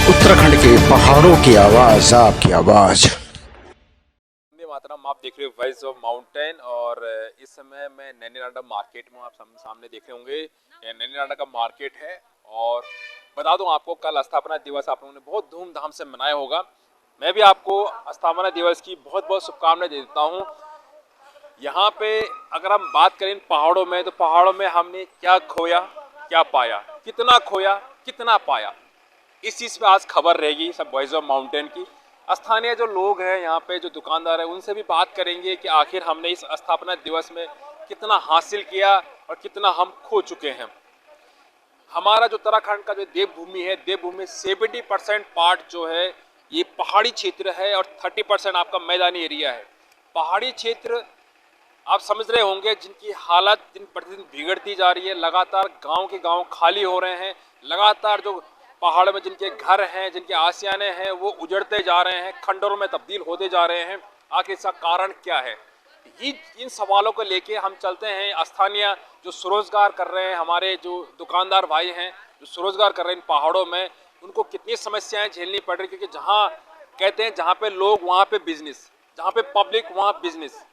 उत्तराखंड के पहाड़ों की आवाज, आपकी आवाज। वंदे मातरम। आप देख रहे हो वॉइस ऑफ माउंटेन और इस समय मैं नैनीनाडा मार्केट में हूँ। आप सामने देख रहे होंगे ये नैनीनाडा का मार्केट है। और बता दूं आपको, कल स्थापना दिवस आप लोगों ने बहुत धूमधाम से मनाया होगा। मैं भी आपको स्थापना दिवस की बहुत बहुत शुभकामनाएं दे देता हूँ। यहाँ पे अगर हम बात करें पहाड़ों में, तो पहाड़ों में हमने क्या खोया क्या पाया, कितना खोया कितना पाया, इस चीज़ पे आज खबर रहेगी सब वॉइस ऑफ माउंटेन की। स्थानीय जो लोग हैं यहाँ पे, जो दुकानदार हैं, उनसे भी बात करेंगे कि आखिर हमने इस स्थापना दिवस में कितना हासिल किया और कितना हम खो चुके हैं। हमारा जो उत्तराखंड का जो देवभूमि है, देवभूमि 70% पार्ट जो है ये पहाड़ी क्षेत्र है और 30% आपका मैदानी एरिया है। पहाड़ी क्षेत्र आप समझ रहे होंगे जिनकी हालत दिन प्रतिदिन बिगड़ती जा रही है। लगातार गांव के गांव खाली हो रहे हैं। लगातार जो पहाड़ में जिनके घर हैं, जिनके आशियाने हैं, वो उजड़ते जा रहे हैं, खंडरों में तब्दील होते जा रहे हैं। आखिर इसका कारण क्या है? इन सवालों को लेके हम चलते हैं स्थानीय जो स्वरोजगार कर रहे हैं, हमारे जो दुकानदार भाई हैं जो स्वरोजगार कर रहे हैं इन पहाड़ों में, उनको कितनी समस्याएं झेलनी पड़ रही, क्योंकि जहाँ कहते हैं जहाँ पे लोग वहाँ पे बिजनेस, जहाँ पे पब्लिक वहाँ बिजनेस।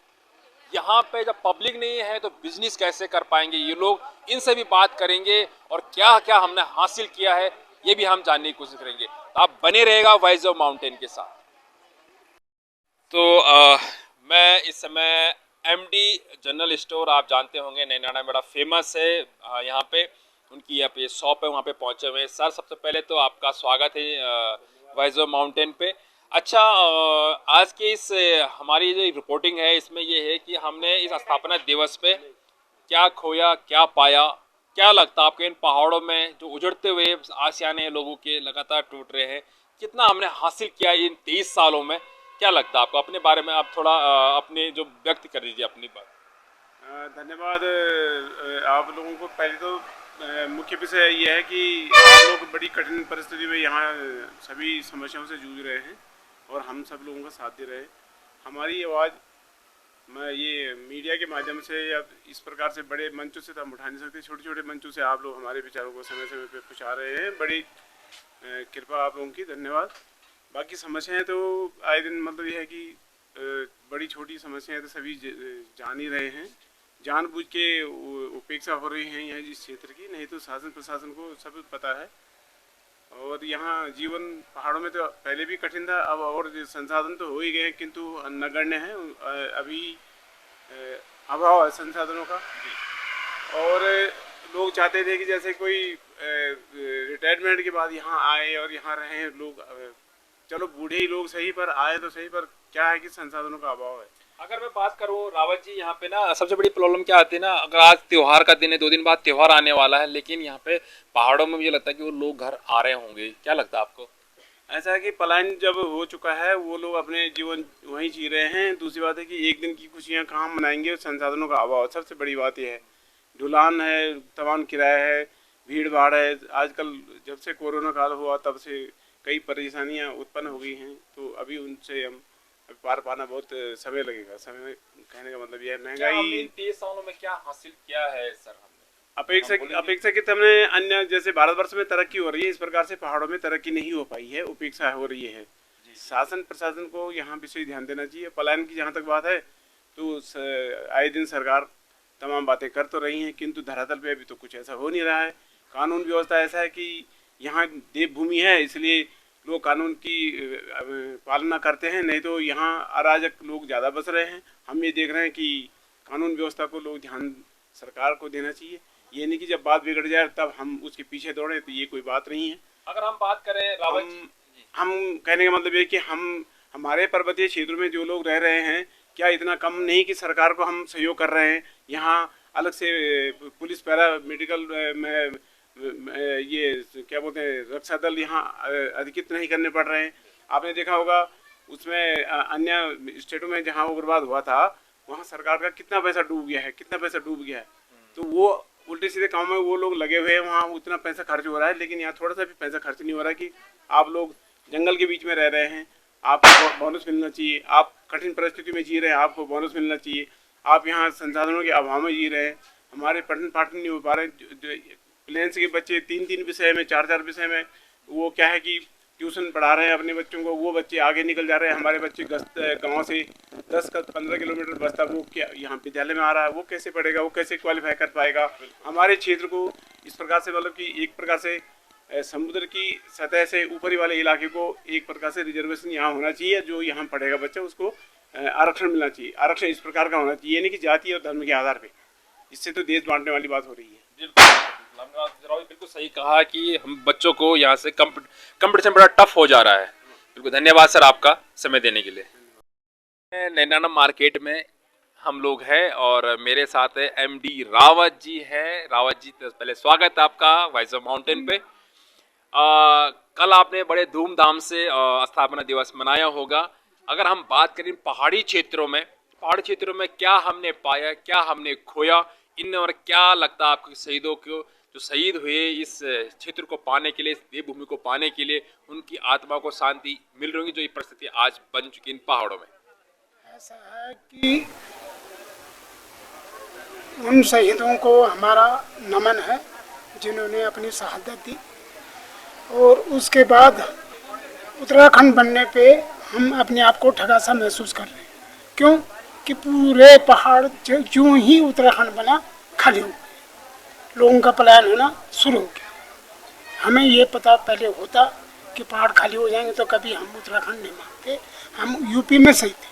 यहाँ पे जब पब्लिक नहीं है तो बिजनेस कैसे कर पाएंगे ये लोग? इनसे भी बात करेंगे और क्या क्या हमने हासिल किया है ये भी हम जानने की कोशिश करेंगे। तो आप बने रहेगा वॉइस ऑफ माउंटेन के साथ। तो मैं इस समय एमडी जनरल स्टोर, आप जानते होंगे नैनीनाडा में बड़ा फेमस है, यहाँ पे उनकी यहाँ पे शॉप है, वहाँ पे पहुँचे हुए हैं। सर, सबसे पहले तो आपका स्वागत है वॉइस ऑफ माउंटेन पे। अच्छा, आज की इस हमारी जो रिपोर्टिंग है इसमें ये है कि हमने इस स्थापना दिवस पे क्या खोया क्या पाया। क्या लगता है आपको इन पहाड़ों में जो उजड़ते हुए आशियाने लोगों के लगातार टूट रहे हैं, कितना हमने हासिल किया इन 23 सालों में? क्या लगता है आपको? अपने बारे में आप थोड़ा अपने जो व्यक्त कर दीजिए अपनी बात। धन्यवाद। आप लोगों को पहले तो मुख्य विषय ये है कि आप लोग बड़ी कठिन परिस्थिति में यहाँ सभी समस्याओं से जूझ रहे हैं और हम सब लोगों का साथ दे रहे हैं। हमारी आवाज़ मैं ये मीडिया के माध्यम से या इस प्रकार से बड़े मंचों से तो हम उठा नहीं सकते। छोटे छोटे मंचों से आप लोग हमारे विचारों को समय समय पे पहुँचा रहे हैं। बड़ी कृपा आप लोगों की, धन्यवाद। बाकी समस्याएं तो आए दिन मतलब ये है कि बड़ी छोटी समस्याएं तो सभी जान ही रहे हैं। जानबूझ के उपेक्षा हो रही हैं यहाँ इस क्षेत्र की, नहीं तो शासन प्रशासन को सब पता है। और यहाँ जीवन पहाड़ों में तो पहले भी कठिन था, अब और संसाधन तो हो ही गए हैं किंतु नगण्य है। अभी अभाव है संसाधनों का। और लोग चाहते थे कि जैसे कोई रिटायरमेंट के बाद यहाँ आए और यहाँ रहें लोग। चलो बूढ़े ही लोग सही, पर आए तो सही, पर क्या है कि संसाधनों का अभाव है। अगर मैं बात करूँ रावत जी, यहाँ पे ना सबसे बड़ी प्रॉब्लम क्या आती है ना, अगर आज त्योहार का दिन है, 2 दिन बाद त्योहार आने वाला है, लेकिन यहाँ पे पहाड़ों में मुझे लगता है कि वो लोग घर आ रहे होंगे। क्या लगता है आपको? ऐसा है कि पलायन जब हो चुका है, वो लोग अपने जीवन वहीं जी रहे हैं। दूसरी बात है कि एक दिन की खुशियाँ कहाँ मनाएंगे, संसाधनों का अभाव सबसे बड़ी बात यह है। ढुलान है, तमाम किराया है, भीड़ भाड़ है। आजकल जब से कोरोना काल हुआ तब से कई परेशानियां उत्पन्न हो गई हैं, तो अभी उनसे हम पार पाना बहुत समय लगेगा। समय कहने का मतलब यह है महंगाई। 30 सालों में क्या हासिल किया है सर हमने? अपेक्षाकृत हमने अन्य जैसे भारतवर्ष में तरक्की हो रही है, इस प्रकार से पहाड़ों में तरक्की नहीं हो पाई है, उपेक्षा हो रही है। शासन प्रशासन को यहाँ विशेष ध्यान देना चाहिए। पलायन की जहाँ तक बात है तो आए दिन सरकार तमाम बातें कर तो रही हैं, किंतु धरातल पे अभी तो कुछ ऐसा हो नहीं रहा है। कानून व्यवस्था ऐसा है कि यहाँ देवभूमि है, इसलिए लोग कानून की पालना करते हैं, नहीं तो यहाँ अराजक लोग ज़्यादा बस रहे हैं। हम ये देख रहे हैं कि कानून व्यवस्था को लोग ध्यान सरकार को देना चाहिए। ये नहीं कि जब बात बिगड़ जाए तब हम उसके पीछे दौड़े, तो ये कोई बात नहीं है। अगर हम बात करें रावत जी, हम कहने का मतलब ये कि हमारे पर्वतीय क्षेत्रों में जो लोग रह रहे हैं, क्या इतना कम नहीं कि सरकार को हम सहयोग कर रहे हैं? यहाँ अलग से पुलिस पैरा मेडिकल में ये क्या बोलते हैं रक्षा दल यहाँ अधिकृत नहीं करने पड़ रहे हैं। आपने देखा होगा उसमें अन्य स्टेटों में जहाँ उग्रवाद हुआ था, वहाँ सरकार का कितना पैसा डूब गया है, कितना पैसा डूब गया है। तो वो उल्टे सीधे काम में वो लोग लगे हुए हैं, वहाँ उतना पैसा खर्च हो रहा है, लेकिन यहाँ थोड़ा सा भी पैसा खर्च नहीं हो रहा है कि आप लोग जंगल के बीच में रह रहे हैं, आपको बोनस मिलना चाहिए। आप कठिन परिस्थिति में जी रहे हैं, आपको बोनस मिलना चाहिए। आप यहाँ संसाधनों के अभाव में जी रहे हैं। हमारे पठन पाठन नहीं हो पा रहे। प्लेन्स के बच्चे 3-3 विषय में, 4-4 विषय में, वो क्या है कि ट्यूशन पढ़ा रहे हैं अपने बच्चों को, वो बच्चे आगे निकल जा रहे हैं। हमारे बच्चे गांव से 10-15 किलोमीटर बस्ता, वो क्या यहाँ विद्यालय में आ रहा है, वो कैसे पढ़ेगा, वो कैसे क्वालिफाई कर पाएगा। हमारे क्षेत्र को इस प्रकार से मतलब कि एक प्रकार से समुद्र की सतह से ऊपरी वाले इलाके को एक प्रकार से रिजर्वेशन यहाँ होना चाहिए। जो यहाँ पढ़ेगा बच्चा उसको आरक्षण मिलना चाहिए। आरक्षण इस प्रकार का होना चाहिए, नहीं कि जाति और धर्म के आधार पे। इससे तो देश बांटने वाली बात हो रही है। बिल्कुल सही कहा कि हम बच्चों को यहाँ से कंपटीशन बड़ा टफ हो जा रहा है। बिल्कुल धन्यवाद सर आपका समय देने के लिए। नैना मार्केट में हम लोग हैं और मेरे साथ है एमडी रावत जी है। रावत जी तो पहले स्वागत है आपका वॉइस ऑफ माउंटेन पे। कल आपने बड़े धूमधाम से स्थापना दिवस मनाया होगा। अगर हम बात करें पहाड़ी क्षेत्रों में क्या हमने पाया, क्या हमने खोया, इन और क्या लगता है आपको शहीदों को जो शहीद हुए इस क्षेत्र को पाने के लिए, इस देवभूमि को पाने के लिए, उनकी आत्मा को शांति मिल रही होगी जो ये परिस्थिति आज बन चुकी इन पहाड़ों में? ऐसा है कि उन शहीदों को हमारा नमन है जिन्होंने अपनी शहादत दी। और उसके बाद उत्तराखंड बनने पे हम अपने आप को ठगा सा महसूस कर रहे हैं। क्यों कि पूरे पहाड़ यूं ही उत्तराखंड बना खाली हो गए, लोगों का पलायन होना शुरू हो गया। हमें ये पता पहले होता कि पहाड़ खाली हो जाएंगे तो कभी हम उत्तराखंड नहीं मांगते। हम यूपी में सही थे,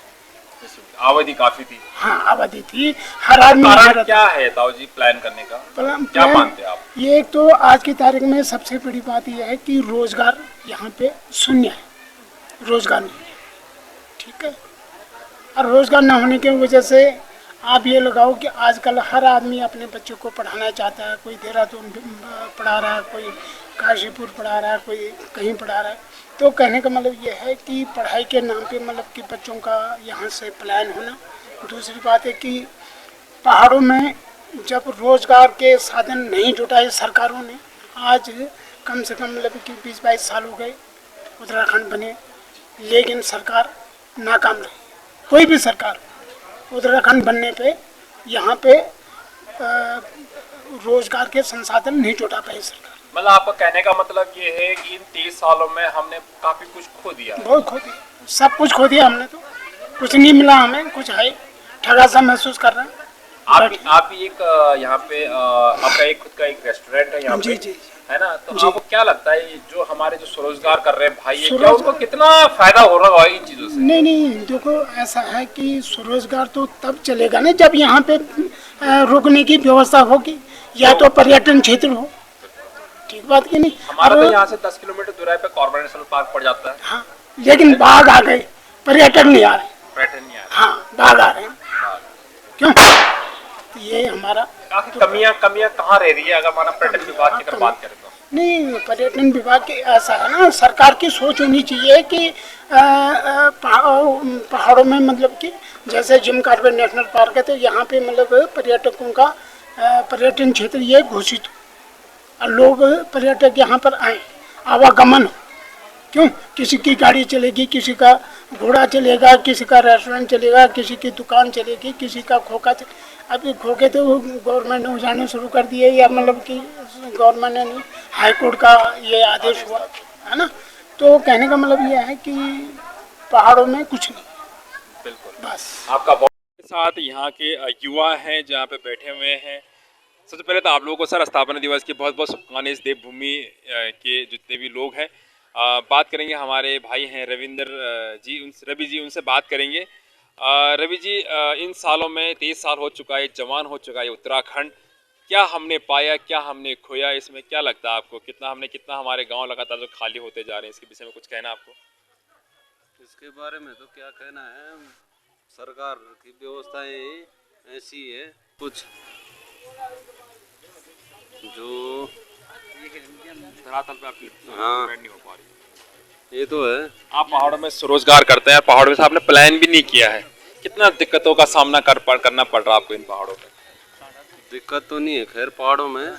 आबादी काफी थी। हाँ आबादी थी, हर आदमी। कारण क्या है ताऊ जी प्लान करने का, क्या मानते हैं आप? ये एक तो आज की तारीख में सबसे बड़ी बात यह है कि रोजगार यहाँ पे शून्य है, रोजगार नहीं है, ठीक है। और रोजगार न होने की वजह से आप ये लगाओ कि आजकल हर आदमी अपने बच्चों को पढ़ाना चाहता है। कोई देहरादून पढ़ा रहा है, कोई काशीपुर पढ़ा रहा है, कोई कहीं पढ़ा रहा है। तो कहने का मतलब ये है कि पढ़ाई के नाम पे मतलब कि बच्चों का यहाँ से पलायन होना। दूसरी बात है कि पहाड़ों में जब रोजगार के साधन नहीं जुटाए सरकारों ने, आज कम से कम मतलब कि 20-22 साल हो गए उत्तराखंड बने, लेकिन सरकार नाकाम रही। कोई भी सरकार उत्तराखंड बनने पे यहाँ पे रोजगार के संसाधन नहीं जुटा पाई सरकार। मतलब आपका कहने का मतलब ये है कि इन 30 सालों में हमने काफी कुछ खो दिया। बहुत खो दिया, सब कुछ खो दिया हमने। तो कुछ नहीं मिला हमें, कुछ है ठगा सा महसूस कर रहे हैं। आप ही एक यहाँ पे आपका एक खुद का एक रेस्टोरेंट है यहाँ पे, जी, है ना? तो आपको क्या लगता है जो हमारे जो स्वरोजगार कर रहे हैं भाई है, क्या उनको कितना फायदा हो रहा है इन चीजों से? नहीं, देखो ऐसा है कि स्वरोजगार तो तब चलेगा ना जब यहाँ पे रुकने की व्यवस्था होगी, या तो पर्यटन क्षेत्र हो। ठीक बात की नहीं? हमारा तो यहाँ से 10 किलोमीटर दूर पे कॉर्बेट नेशनल पार्क पड़ जाता है। हाँ, लेकिन बाघ आ गए, पर्यटन नहीं आ रहे। पर्यटन नहीं आ रहे। हाँ, बाघ आ रहे हैं। क्यों? तो ये हमारा काफी कमियां कहाँ रह रही है अगर हमारा पर्यटन विभाग की अगर बात करें तो? नहीं, पर्यटन विभाग की ऐसा है ना, सरकार की सोच होनी चाहिए कि पहाड़ों में मतलब कि जैसे जिम कॉर्बेट नेशनल पार्क है तो यहाँ पे मतलब पर्यटकों का पर्यटन क्षेत्र ये घोषित हो और लोग पर्यटक यहाँ पर आए, आवागमन हो। क्यों? किसी की गाड़ी चलेगी, किसी का घोड़ा चलेगा, किसी का रेस्टोरेंट चलेगा, किसी की दुकान चलेगी, किसी का खोखा अभी खोखे तो गवर्नमेंट ने उजाड़ने शुरू कर दिए, या मतलब कि गवर्नमेंट ने नहीं, हाई कोर्ट का ये आदेश हुआ है ना। तो कहने का मतलब ये है कि पहाड़ों में कुछ नहीं। बिल्कुल बस आपका बहुत साथ यहाँ के युवा हैं जहाँ पे बैठे हुए हैं। सबसे पहले तो आप लोगों को सर स्थापना दिवस की बहुत बहुत शुभकामनाएं। इस देवभूमि के जितने भी लोग हैं बात करेंगे, हमारे भाई हैं रविंद्र जी, रवि जी, उनसे बात करेंगे। रवि जी, इन सालों में 23 साल हो चुका है, जवान हो चुका है उत्तराखंड, क्या हमने पाया, क्या हमने खोया, इसमें क्या लगता है आपको? कितना हमारे गांव लगातार जो खाली होते जा रहे हैं, इसके विषय में कुछ कहना आपको? इसके बारे में तो क्या कहना है, सरकार की व्यवस्थाएं ऐसी है कुछ जो धरातल पे आपकी हाँ नहीं हो पा रही। ये तो है। आप पहाड़ों में रोजगार करते हैं, पहाड़ों में से आपने प्लान भी नहीं किया है, कितना दिक्कतों का सामना करना पड़ रहा है आपको इन पहाड़ों में? दिक्कत तो नहीं है खैर, पहाड़ों में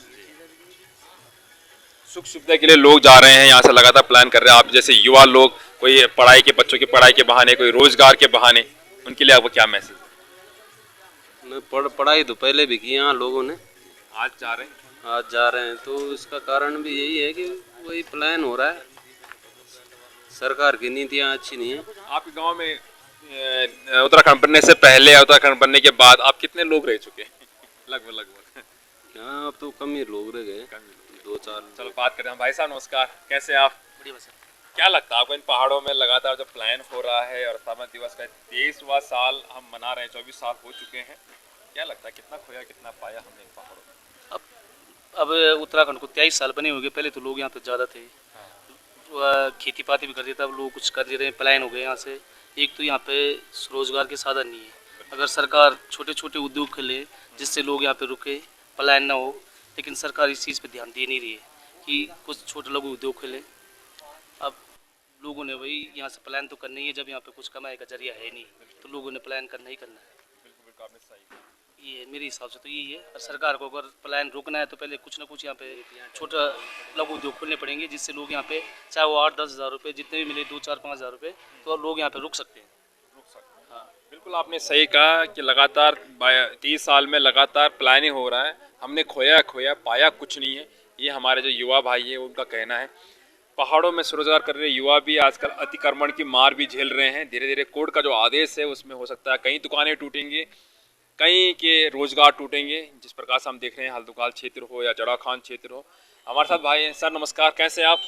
सुख सुविधा के लिए लोग जा रहे हैं यहाँ से, लगातार प्लान कर रहे हैं। आप जैसे युवा लोग, कोई पढ़ाई के बच्चों की पढ़ाई के बहाने, कोई रोजगार के बहाने, उनके लिए आपको क्या मैसेज? पढ़ाई तो पहले भी की यहाँ लोगों ने, आज जा रहे हैं, तो इसका कारण भी यही है कि वही प्लान हो रहा है। सरकार की नीतियाँ अच्छी नहीं है। आपके गांव में उत्तराखंड बनने से पहले या उत्तराखंड बनने के बाद आप कितने लोग रह चुके हैं? लगभग लगभग यहाँ अब तो कम ही लोग रह गए, 2-4। चलो बात करते हैं। भाई साहब नमस्कार, कैसे हैं आप? क्या लगता है आपको इन पहाड़ों में लगातार जो प्लान हो रहा है और स्थापना दिवस का 23वां साल हम मना रहे हैं, 24 साल हो चुके हैं, क्या लगता है कितना खोया कितना पाया हमने इन पहाड़ों में? अब उत्तराखंड को 23 साल बने हो गए। पहले तो लोग यहाँ पे ज़्यादा थे, खेती पाती भी करते थे। अब लोग कुछ कर नहीं रहे, पलायन हो गए यहाँ से। एक तो यहाँ पे रोजगार के साधन नहीं है। अगर सरकार छोटे छोटे उद्योग खोले जिससे लोग यहाँ पे रुके, पलायन ना हो, लेकिन सरकार इस चीज़ पे ध्यान दे नहीं रही है कि कुछ छोटे लघु उद्योग खोले। अब लोगों ने वही यहाँ से पलायन तो करना ही है, जब यहाँ पे कुछ कमाए का जरिया है नहीं, तो लोगों ने पलायन करना ही करना है। बिल्कुल बिल्कुल आपने सही कहा। ये मेरे हिसाब से तो यही है। और सरकार को अगर पलायन रोकना है तो पहले कुछ ना कुछ यहाँ पे छोटा लघु उद्योग खोलने पड़ेंगे, जिससे लोग यहाँ पे चाहे वो 8-10 हज़ार रुपये जितने भी मिले, 2-4-5 हज़ार रुपये, तो लोग यहाँ पे रुक सकते हैं। बिल्कुल आपने सही कहा कि लगातार 30 साल में लगातार प्लानिंग हो रहा है, हमने खोया खोया पाया कुछ नहीं है। ये हमारे जो युवा भाई है उनका कहना है। पहाड़ों में स्वरोजगार कर रहे युवा भी आजकल अतिक्रमण की मार भी झेल रहे हैं। धीरे धीरे कोर्ट का जो आदेश है उसमें हो सकता है कई दुकानें टूटेंगी, कई के रोजगार टूटेंगे, जिस प्रकार से हम देख रहे हैं हल्दुकाल क्षेत्र हो या जड़ा खान क्षेत्र हो। हमारे साथ भाई हैं। सर नमस्कार, कैसे आप?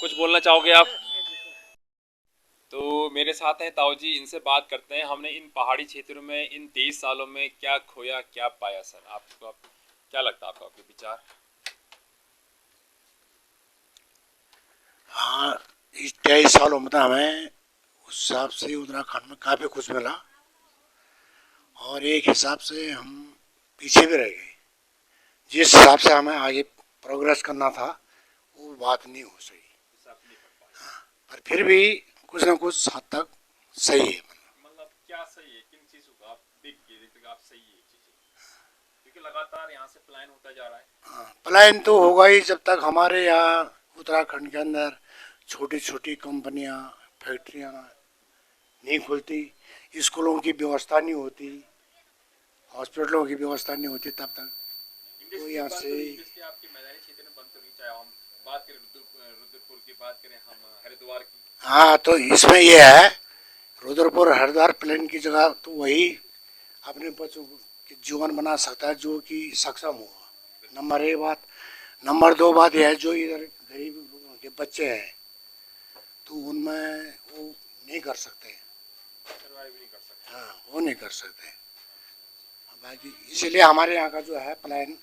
कुछ बोलना चाहोगे आप? तो मेरे साथ हैं ताऊ जी, इनसे बात करते हैं। हमने इन पहाड़ी क्षेत्रों में इन 23 सालों में क्या खोया क्या पाया? सर आपको क्या लगता है, आपका विचार? हाँ, इस 23 सालों में तो हमें उस हिसाब से उत्तराखंड में काफ़ी कुछ मिला और एक हिसाब से हम पीछे भी रह गए। जिस हिसाब से हमें आगे प्रोग्रेस करना था वो बात नहीं हो सकी। हाँ, पर फिर भी कुछ ना कुछ हद तक सही है। मतलब क्या सही है, किन चीज़ों का आप देखते आप सही है चीज़ें? क्योंकि लगातार यहाँ से प्लान होता जा रहा है। हाँ, पलायन तो होगा ही जब तक हमारे यहाँ उत्तराखंड के अंदर छोटी छोटी कंपनियाँ, फैक्ट्रियाँ नहीं खुलती, स्कूलों की व्यवस्था नहीं होती, हॉस्पिटलों की व्यवस्था नहीं होती, तब तक तो यहाँ से आपके मैदानी क्षेत्र में बंद तो नहीं, चाहे हम बात करें रुद्रपुर की, बात करें हम हरिद्वार की। हाँ, तो इसमें यह है रुद्रपुर हरिद्वार प्लेन की जगह तो वही अपने बच्चों के जीवन बना सकता है जो कि सक्षम हुआ। नंबर 1 बात। नंबर 2 बात यह है जो इधर गरीब लोगों के बच्चे हैं तो उनमें वो नहीं कर सकते, हाँ वो नहीं कर सकते। बाकी इसीलिए हमारे यहाँ का जो है प्लान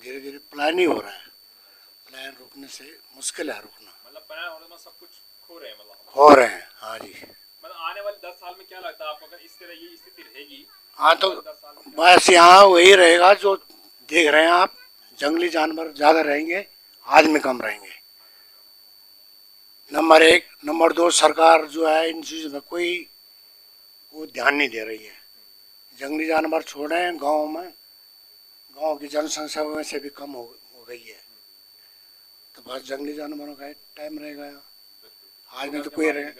धीरे धीरे प्लान ही हो रहा है। प्लान रुकने से मुश्किल है रुकना। मतलब प्लान होने में सब कुछ खो रहे हैं, मतलब हो रहे हैं। हाँ जी। मतलब आने वाले 10 साल में क्या लगता है आपको, अगर इस तरह ये स्थिति रहेगी? हाँ, तो बस यहाँ वही रहेगा जो देख रहे हैं आप, जंगली जानवर ज़्यादा रहेंगे, आदमी कम रहेंगे। नंबर 1। नंबर 2, सरकार जो है इन चीज़ों में कोई वो ध्यान नहीं दे रही है। जंगली जानवर छोड़े हैं गाँव में, गांव की जनसंख्या में से भी कम हो गई है, तो बस जंगली जानवरों का टाइम रहेगा। आज में तो कोई रहे,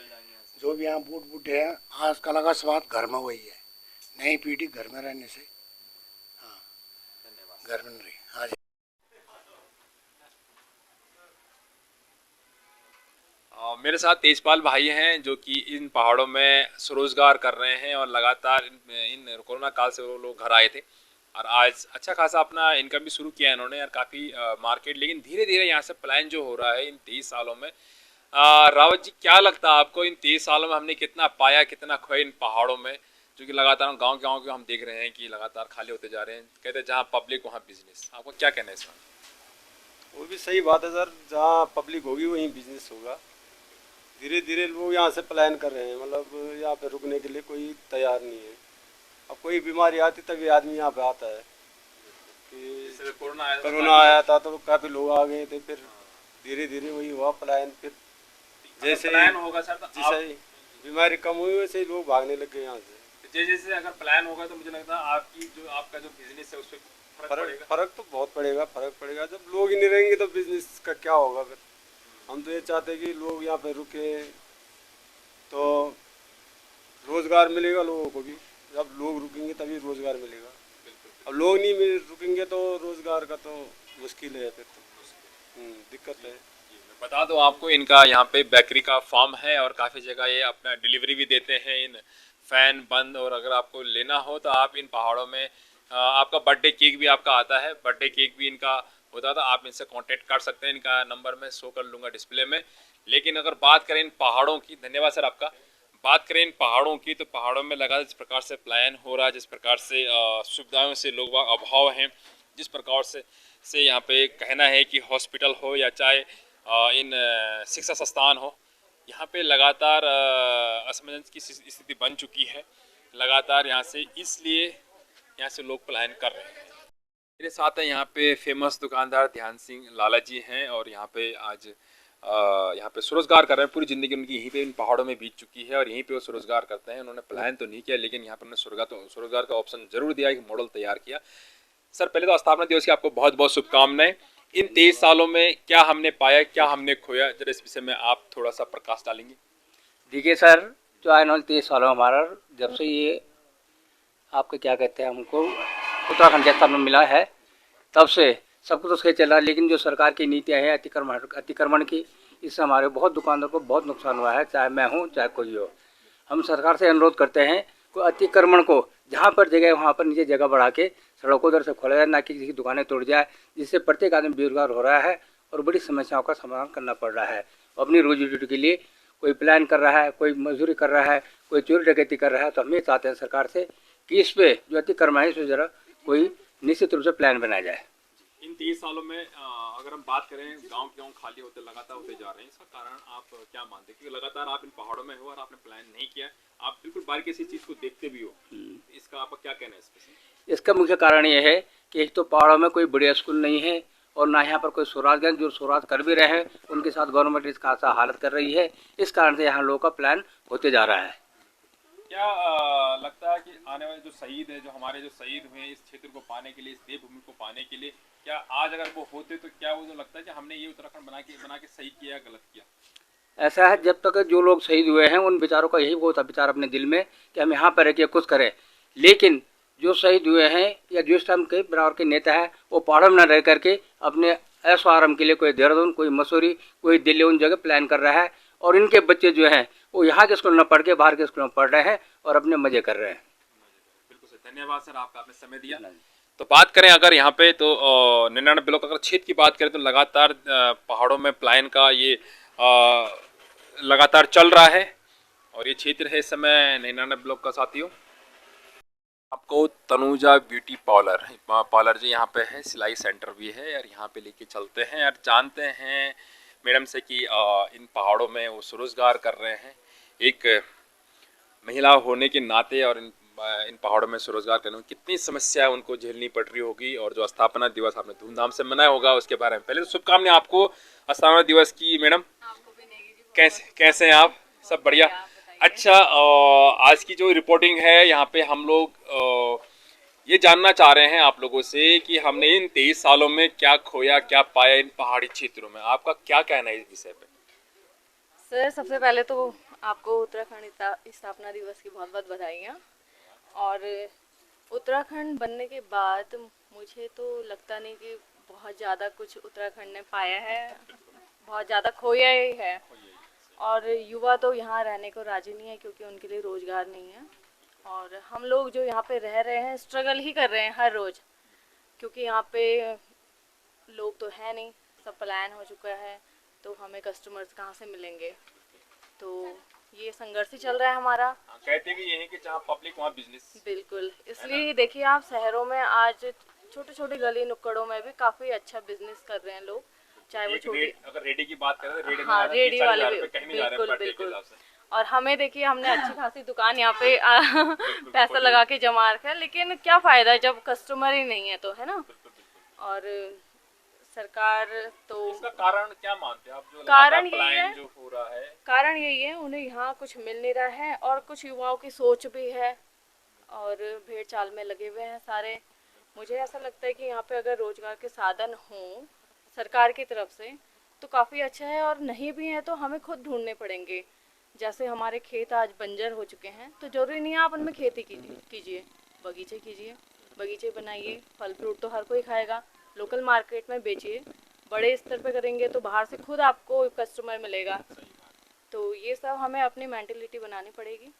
जो भी यहाँ बूढ़ बूढ़े हैं आज कल का स्वाद घर में वही है। नई पीढ़ी घर में रहने से, हाँ घर में नहीं रही। हाँ जी। मेरे साथ तेजपाल भाई हैं जो कि इन पहाड़ों में स्वरोजगार कर रहे हैं और लगातार इन कोरोना काल से वो लोग घर आए थे और आज अच्छा खासा अपना इनकम भी शुरू किया इन्होंने यार, काफ़ी मार्केट। लेकिन धीरे धीरे यहाँ से प्लान जो हो रहा है इन 23 सालों में, रावत जी क्या लगता है आपको, इन 23 सालों में हमने कितना पाया कितना खोया इन पहाड़ों में, जो कि लगातार गाँव के हम देख रहे हैं कि लगातार खाली होते जा रहे हैं। कहते हैं जहाँ पब्लिक वहाँ बिजनेस। आपको क्या कहना है इस बार? वो भी सही बात है सर, जहाँ पब्लिक होगी वहीं बिजनेस होगा। धीरे धीरे लोग यहाँ से पलायन कर रहे हैं, मतलब यहाँ पे रुकने के लिए कोई तैयार नहीं है। अब कोई बीमारी आती तभी आदमी यहाँ पे आता है कि कोरोना आया था तो काफ़ी लोग आ गए थे, फिर धीरे धीरे वही हुआ पलायन। फिर जैसे प्लान होगा सर, जैसे बीमारी कम हुई वैसे ही लोग भागने लग गए यहाँ से। जैसे अगर प्लान होगा तो मुझे लगता है आपका जो बिजनेस है उस पर फर्क तो बहुत पड़ेगा, फर्क पड़ेगा। जब लोग ही नहीं रहेंगे तो बिजनेस का क्या होगा फिर। हम तो ये चाहते हैं कि लोग यहाँ पे रुके तो रोज़गार मिलेगा लोगों को भी। जब लोग रुकेंगे तभी रोज़गार मिलेगा। अब लोग नहीं रुकेंगे तो रोज़गार का तो मुश्किल है, फिर तो दिक्कत है। बता दो आपको, इनका यहाँ पे बेकरी का फार्म है और काफ़ी जगह ये अपना डिलीवरी भी देते हैं इन फ़ैन बंद। और अगर आपको लेना हो तो आप इन पहाड़ों में आपका बर्थडे केक भी आपका आता है, बर्थडे केक भी इनका होता था। आप इनसे कांटेक्ट कर सकते हैं, इनका नंबर मैं शो कर लूँगा डिस्प्ले में। लेकिन अगर बात करें इन पहाड़ों की, धन्यवाद सर आपका, बात करें इन पहाड़ों की, तो पहाड़ों में लगा जिस प्रकार से पलायन हो रहा है, जिस प्रकार से सुविधाओं से लोग अभाव हैं, जिस प्रकार से यहाँ पे कहना है कि हॉस्पिटल हो या चाहे इन शिक्षा संस्थान हो, यहाँ पे लगातार असमंजस की स्थिति बन चुकी है लगातार यहाँ से, इसलिए यहाँ से लोग पलायन कर रहे हैं। मेरे साथ हैं यहाँ पे फेमस दुकानदार ध्यान सिंह लाला जी हैं और यहाँ पे आज यहाँ पे स्वरोजगार कर रहे हैं। पूरी ज़िंदगी उनकी यहीं पे इन पहाड़ों में बीत चुकी है और यहीं पे वो स्वरोजगार करते हैं। उन्होंने पलायन तो नहीं किया, लेकिन यहाँ पर उन्होंने स्वरोजगार का ऑप्शन जरूर दिया, एक मॉडल तैयार किया। सर पहले तो स्थापना दिवस की आपको बहुत बहुत शुभकामनाएं। इन 23 सालों में क्या हमने पाया, क्या हमने खोया, जरा इस विषय में आप थोड़ा सा प्रकाश डालेंगे। देखिए सर, जो आने वाले 23 सालों में हमारा जब से ये आपके क्या कहते हैं हमको उत्तराखंड के स्थान में मिला है, तब से सब कुछ तो सही चल रहा है। लेकिन जो सरकार की नीतियाँ हैं अतिक्रमण की, इससे हमारे बहुत दुकानदार को बहुत नुकसान हुआ है, चाहे मैं हूँ चाहे कोई हो। हम सरकार से अनुरोध करते हैं कोई अतिक्रमण को जहाँ पर जगह वहाँ पर नीचे जगह बढ़ा के सड़कों उधर से खोला जाए, ना कि किसी की दुकानें तोड़ जाए, जिससे प्रत्येक आदमी बेरोजगार हो रहा है और बड़ी समस्याओं का समाधान करना पड़ रहा है। अपनी रोजी रोटी के लिए कोई प्लान कर रहा है, कोई मजदूरी कर रहा है, कोई चोरी डकैती कर रहा है। तो हम ये चाहते हैं सरकार से कि इस पे जो अतिक्रमण है, इस पर जरा कोई निश्चित रूप से प्लान बनाया जाए। इन 23 सालों में अगर हम बात करें, गांव के गांव खाली होते लगातार होते जा रहे हैं, इसका कारण आप क्या मानते हैं? क्योंकि लगातार आप इन पहाड़ों में हो और आपने प्लान नहीं किया, आप बिल्कुल बारीकी से चीज़ को देखते भी हो, इसका आपका क्या कहना है इस पर? इसका मुख्य कारण ये है कि एक तो पहाड़ों में कोई बढ़िया स्कूल नहीं है और ना यहाँ पर कोई स्वराजगंज जो स्वराज कर भी रहे हैं, उनके साथ गवर्नमेंट इसका ऐसा हालत कर रही है। इस कारण से यहाँ लोगों का प्लान होते जा रहा है। क्या लगता है कि आने वाले जो शहीद है, जो हमारे जो शहीद हुए हैं इस क्षेत्र को पाने के लिए, इस देवभूमि को पाने के लिए, क्या आज अगर वो होते तो क्या वो जो लगता है कि हमने ये उत्तराखंड बना के सही किया, गलत किया? ऐसा है, जब तक जो लोग शहीद हुए हैं उन बेचारों का यही बहुत विचार अपने दिल में कि हम यहाँ पर रह के कुछ करें। लेकिन जो शहीद हुए हैं या जो इस टाइम के बराबर के नेता है, वो पहाड़ों में न रह करके अपने ऐश आराम के लिए कोई देहरादून, कोई मसूरी, कोई दिल्ली, उन जगह प्लान कर रहा है। और इनके बच्चे जो हैं वो यहाँ के स्कूल में पढ़ के बाहर के स्कूल में पढ़ रहे हैं और अपने मजे कर रहे हैं। बिल्कुल सर, धन्यवाद सर, आपका आपने समय दिया। तो बात करें अगर यहाँ पे तो 99 ब्लॉक अगर क्षेत्र की बात करें तो लगातार पहाड़ों में पलायन का ये लगातार चल रहा है और ये क्षेत्र है इस समय 99 ब्लॉक का। साथियों, आपको तनुजा ब्यूटी पार्लर जी यहाँ पे है, सिलाई सेंटर भी है और यहाँ पे लेके चलते हैं और जानते हैं मैडम से कि इन पहाड़ों में वो स्वरोजगार कर रहे हैं। एक महिला होने के नाते और इन पहाड़ों में स्वरोजगार करने में कितनी समस्या उनको झेलनी पड़ रही होगी, और जो स्थापना दिवस आपने धूमधाम से मनाया होगा उसके बारे में पहले तो शुभकामनाएं आपको स्थापना दिवस की। मैडम कैसे हैं आप? सब बढ़िया। अच्छा, आज की जो रिपोर्टिंग है यहाँ पे हम लोग ये जानना चाह रहे हैं आप लोगों से कि हमने इन 23 सालों में क्या खोया, क्या पाया इन पहाड़ी क्षेत्रों में। आपका क्या कहना है इस विषय पे? सर, सबसे पहले तो आपको उत्तराखंड स्थापना दिवस की बहुत बहुत बधाइयाँ। और उत्तराखंड बनने के बाद मुझे तो लगता नहीं कि बहुत ज़्यादा कुछ उत्तराखंड ने पाया है, बहुत ज़्यादा खोया ही है। और युवा तो यहाँ रहने को राजी नहीं है क्योंकि उनके लिए रोज़गार नहीं है। और हम लोग जो यहाँ पे रह रहे हैं स्ट्रगल ही कर रहे हैं हर रोज़, क्योंकि यहाँ पे लोग तो है नहीं, सब पलायन हो चुका है, तो हमें कस्टमर्स कहाँ से मिलेंगे। तो ये संघर्ष ही चल रहा है हमारा। कहते भी ये है कि जहाँ पब्लिक वहाँ बिजनेस। बिल्कुल, इसलिए देखिए आप शहरों में आज छोटे छोटे गली नुक्कड़ों में भी काफ़ी अच्छा बिजनेस कर रहे हैं लोग, चाहे वो छोटी। अगर रेडी की बात करें तो रेडी, हाँ, रेडी वाले भी बिल्कुल बिल्कुल। और हमें देखिए हमने अच्छी खासी दुकान यहाँ पे पैसा लगा के जमा रखा है, लेकिन क्या फ़ायदा जब कस्टमर ही नहीं है, तो है ना। और सरकार तो इसका कारण क्या मानते हैं आप? जो कारण यही है, जो हो रहा है, कारण यही है उन्हें यहाँ कुछ मिल नहीं रहा है और कुछ युवाओं की सोच भी है और भेड़ चाल में लगे हुए हैं सारे। मुझे ऐसा लगता है कि यहाँ पे अगर रोजगार के साधन हों सरकार की तरफ से तो काफ़ी अच्छा है, और नहीं भी है तो हमें खुद ढूंढने पड़ेंगे। जैसे हमारे खेत आज बंजर हो चुके हैं, तो ज़रूरी नहीं है आप उनमें खेती कीजिए, बगीचे कीजिए, बगीचे बनाइए, फल फ्रूट तो हर कोई खाएगा, लोकल मार्केट में बेचिए, बड़े स्तर पे करेंगे तो बाहर से खुद आपको कस्टमर मिलेगा। तो ये सब हमें अपनी मेंटेलिटी बनानी पड़ेगी।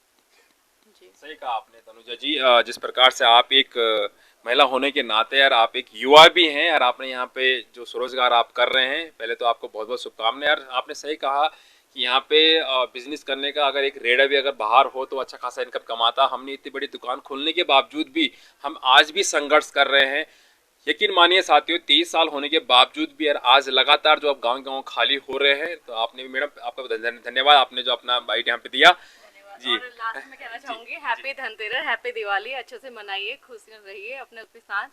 जी सही कहा आपने तनुजा जी। जिस प्रकार से आप एक महिला होने के नाते यार आप एक युवा भी हैं और आपने यहाँ पे जो स्वरोजगार आप कर रहे हैं, पहले तो आपको बहुत बहुत शुभकामनाएं। यार आपने सही कहा कि यहाँ पे बिजनेस करने का अगर एक रेड़ा भी अगर बाहर हो तो अच्छा खासा इनकम कमाता। हमने इतनी बड़ी दुकान खोलने के बावजूद भी हम आज भी संघर्ष कर रहे हैं। यकीन मानिए साथियों, 23 साल होने के बावजूद भी यार आज लगातार जो आप गाँव खाली हो रहे हैं। तो आपने भी मैडम आपका धन्यवाद, आपने जो अपना बाइट यहाँ पे दिया जी। और लास्ट में कहना चाहूंगी हैप्पी धनतेरस, हैप्पी दिवाली, अच्छे से मनाइए, खुशियां रहिए अपने साथ।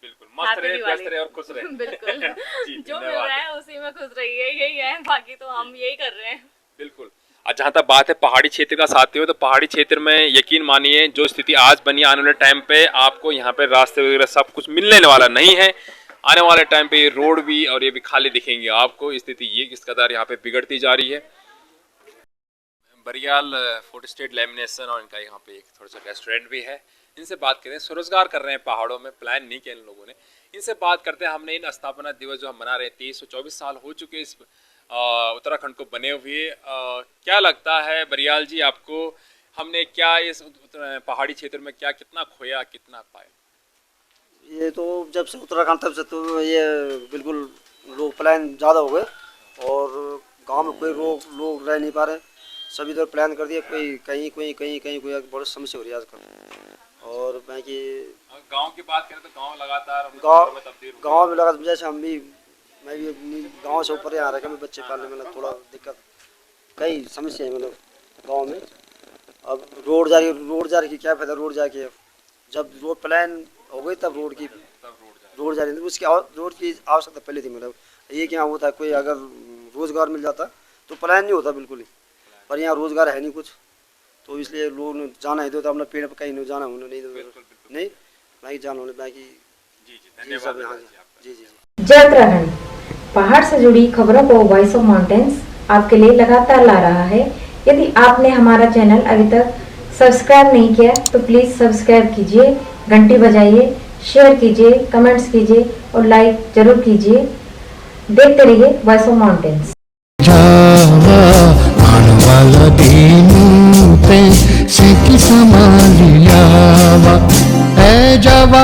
बिल्कुल मस्त रहे, व्यस्त रहे और खुश रहे। बिल्कुल जी, जो मिल धन्यवाद। रहा है उसी में खुश रहिए, यही है, बाकी तो हम यही कर रहे हैं। बिल्कुल। और जहाँ तक बात है पहाड़ी क्षेत्र का साथियों, तो पहाड़ी क्षेत्र में यकीन मानिए जो स्थिति आज बनी, आने वाले टाइम पे आपको यहाँ पे रास्ते वगैरह सब कुछ मिलने वाला नहीं है। आने वाले टाइम पे ये रोड भी और ये भी खाली दिखेंगे आपको। स्थिति ये किस कदर यहाँ पे बिगड़ती जा रही है। बरियाल फूड स्टेट लेमिनेशन और इनका यहाँ पे एक थोड़ा सा रेस्टोरेंट भी है। इनसे बात करें, स्वरोजगार कर रहे हैं पहाड़ों में, प्लान नहीं किया इन लोगों ने। इनसे बात करते हैं। हमने इन स्थापना दिवस जो हम मना रहे हैं, 2324 साल हो चुके इस उत्तराखंड को बने हुए। क्या लगता है बरियाल जी आपको, हमने क्या इस पहाड़ी क्षेत्र में क्या कितना खोया कितना पाया? ये तो जब से उत्तराखंड तब से तो ये बिल्कुल लोग प्लान ज़्यादा हो गए और गांव में कोई लोग रह नहीं पा रहे। सभी तरह प्लान कर दिया, कोई कहीं कोई बड़ी समस्या हो रही है आजकल। और बाकी गांव की बात करें तो गांव लगातार गांव में लगा, जैसे मैं भी अपनी गांव से ऊपर यहाँ रह मैं बच्चे पालने में थोड़ा दिक्कत, कई समस्या है मतलब गांव में। अब रोड जा रही की क्या फायदा, रोड जाके जब रोड प्लान हो गई तब रोड जा रही थी। उसकी रोड की आवश्यकता पहले थी। मतलब ये क्या होता है, कोई अगर रोज़गार मिल जाता तो प्लान नहीं होता बिल्कुल ही, पर यहाँ रोज़गार है नहीं कुछ, तो इसलिए लोग जाना ही दो तो अपना पेड़ पर कहीं नहीं जाना उन्होंने नहीं बाकी जाना उन्हें बाकी जी सब यहाँ जी। जय उत्तराखंड पहाड़ से जुड़ी खबरों को वॉइस ऑफ माउंटेन्स आपके लिए लगातार ला रहा है। यदि आपने हमारा चैनल अभी तक सब्सक्राइब नहीं किया तो प्लीज सब्सक्राइब कीजिए, घंटी बजाइए, शेयर कीजिए, कमेंट्स कीजिए और लाइक जरूर कीजिए। देखते रहिए वॉइस ऑफ माउंटेन्स। वाला दीनू ते से की समालियावा ए जावा